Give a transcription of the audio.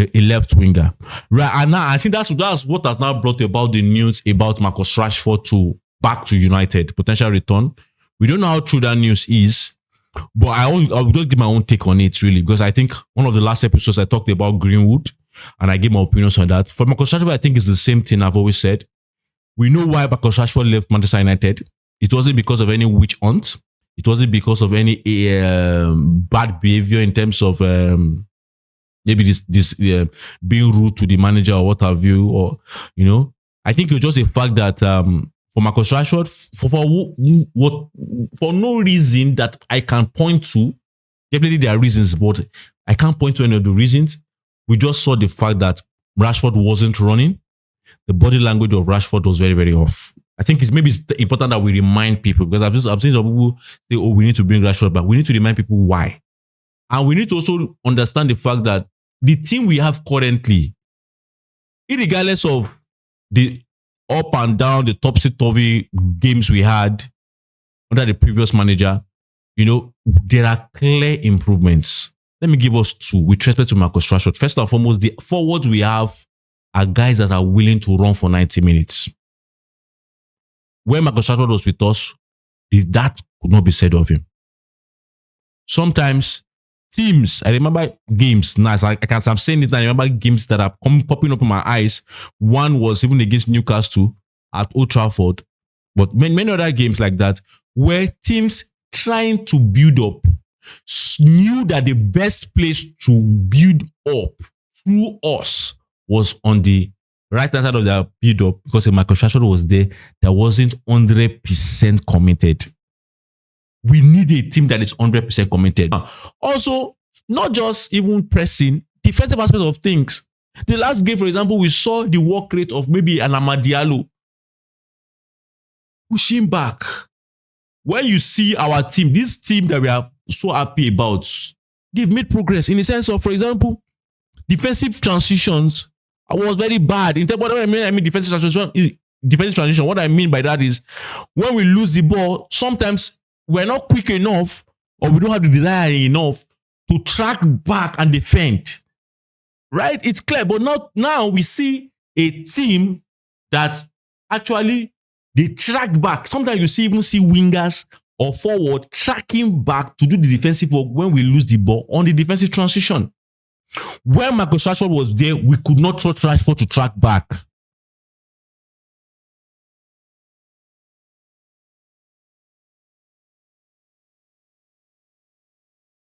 a left winger. Right, and now I think that's what has now brought about the news about Marcus Rashford to back to United, potential return. We don't know how true that news is, but I will just give my own take on it, really, because I think one of the last episodes I talked about Greenwood, and I gave my opinions on that. For Marcus Rashford, I think it's the same thing I've always said. We know why Marcus Rashford left Manchester United. It wasn't because of any witch hunt. It wasn't because of any bad behavior in terms of maybe this being rude to the manager or what have you, or I think it's just the fact that for Marcus Rashford, for no reason that I can point to. Definitely there are reasons, but I can't point to any of the reasons. We just saw the fact that Rashford wasn't running. The body language of Rashford was very, very off. I think it's important that we remind people, because I've seen some people say, "Oh, we need to bring Rashford back." We need to remind people why, and we need to also understand the fact that the team we have currently, regardless of the up and down, the topsy-turvy games we had under the previous manager, there are clear improvements. Let me give us two with respect to Marcus Rashford. First and foremost, the forwards we have are guys that are willing to run for 90 minutes. When Marcus Rashford was with us, that could not be said of him. Sometimes teams, I remember games, nice. I'm saying it, I remember games that are popping up in my eyes. One was even against Newcastle at Old Trafford, but many other games like that, where teams trying to build up knew that the best place to build up through us was on the right hand side of their build up, because if Marcus Rashford was there, that wasn't 100% committed. We need a team that is 100% committed. Also, not just even pressing, defensive aspect of things. The last game, for example, we saw the work rate of maybe an Amad Diallo pushing back. When you see our team, this team that we are so happy about, they've made progress in the sense of, for example, defensive transitions was very bad. In terms of what I mean defensive transition. What I mean by that is when we lose the ball, sometimes we're not quick enough, or we don't have the desire enough to track back and defend. Right? It's clear. But not now we see a team that actually they track back. Sometimes you even see wingers or forward tracking back to do the defensive work when we lose the ball on the defensive transition. When Marcus Rashford was there, we could not trust Rashford to track back.